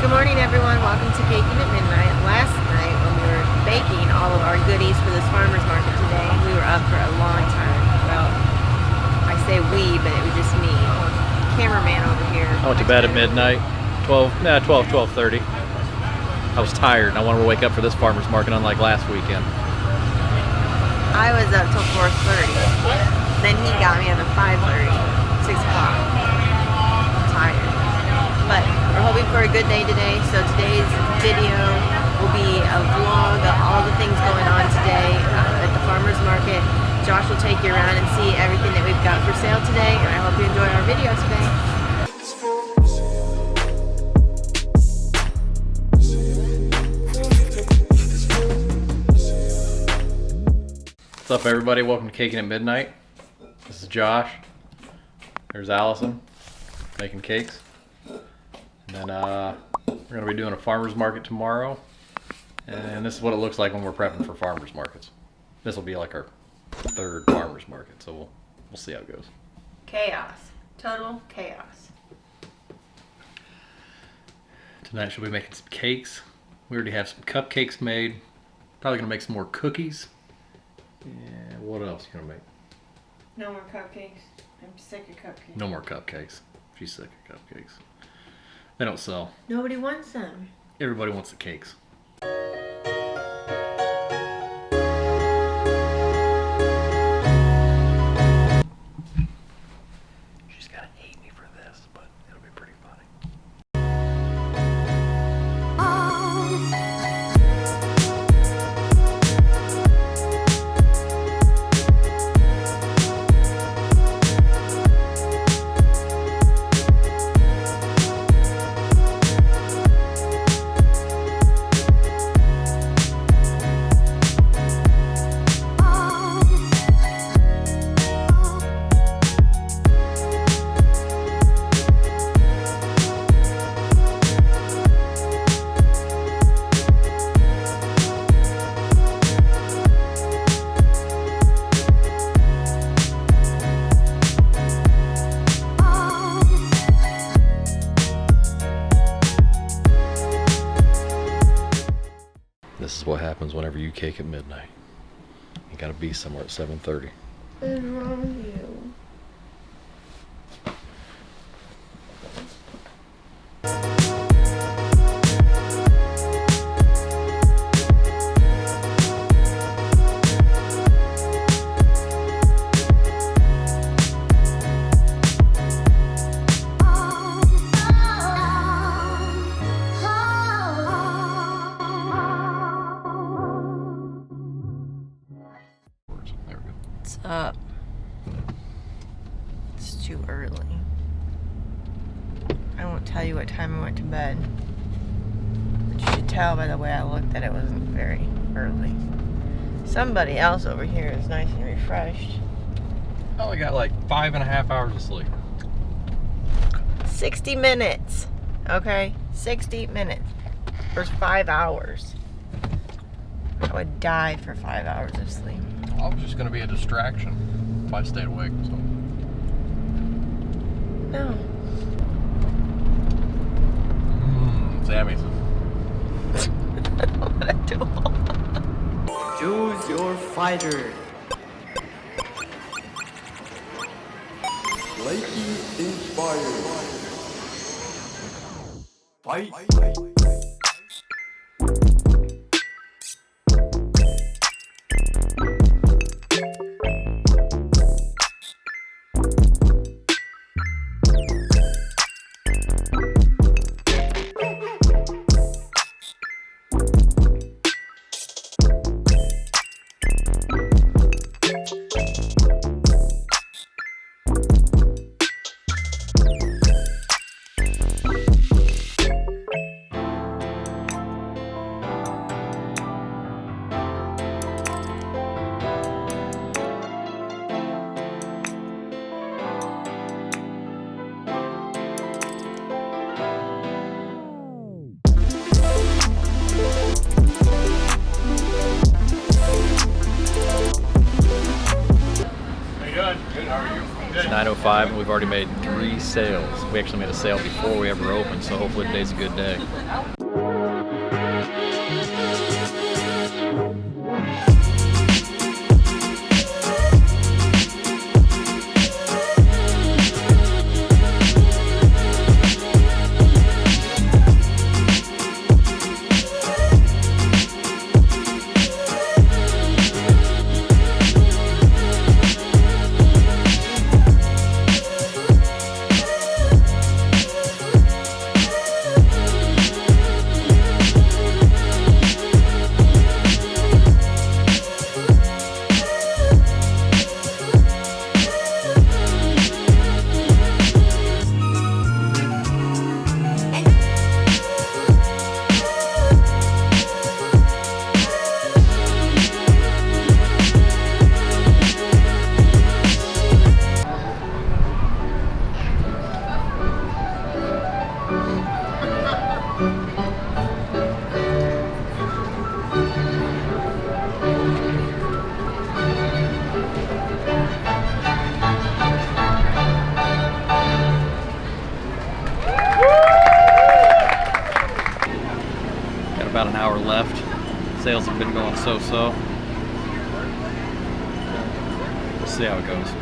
Good morning, everyone. Welcome to Baking at Midnight. Last night, when we were baking all of our goodies for this farmer's market today, we were up for a long time. Well, I say we, but it was just me. Cameraman over here. I went to bed at midnight, 12:30. I was tired and I wanted to wake up for this farmer's market, unlike last weekend. I was up till 4:30. Then he got me up at 5:30, 6 o'clock. I'm tired. But we're hoping for a good day today, so today's video will be a vlog of all the things going on today at the farmer's market. Josh will take you around and see everything that we've got for sale today, and I hope you enjoy our video today. What's up, everybody? Welcome to Caking at Midnight. This is Josh. There's Allison making cakes. And then we're going to be doing a farmer's market tomorrow. And this is what it looks like when we're prepping for farmer's markets. This will be like our third farmer's market, so we'll see how it goes. Chaos. Total chaos. Tonight she'll be making some cakes. We already have some cupcakes made. Probably going to make some more cookies. And what else are you going to make? No more cupcakes. I'm sick of cupcakes. No more cupcakes. She's sick of cupcakes. They don't sell. Nobody wants them. Everybody wants the cakes. She's gonna hate me for this, but it'll be pretty funny. This is what happens whenever you cake at midnight. You gotta be somewhere at 7:30. What is wrong with you? What's up? It's too early. I won't tell you what time I went to bed, but you should tell by the way I looked that it wasn't very early. Somebody else over here is nice and refreshed. I only got like 5.5 hours of sleep. 60 minutes, okay? 60 minutes. There's 5 hours. I would die for 5 hours of sleep. I was just going to be a distraction if I stayed awake. So. No. Sammy's. I don't know what I do. Choose your fighter. Lakey inspired. Fight. 9:05 and we've already made 3 sales. We actually made a sale before we ever opened, so hopefully today's a good day. About an hour left. Sales have been going so-so. We'll see how it goes.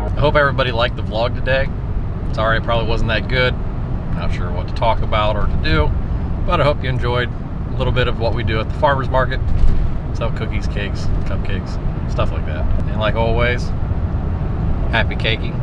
I hope everybody liked the vlog today. Sorry it probably wasn't that good. Not sure what to talk about or to do, but I hope you enjoyed a little bit of what we do at the farmers market. Sell cookies, cakes, cupcakes, stuff like that. And like always, happy caking.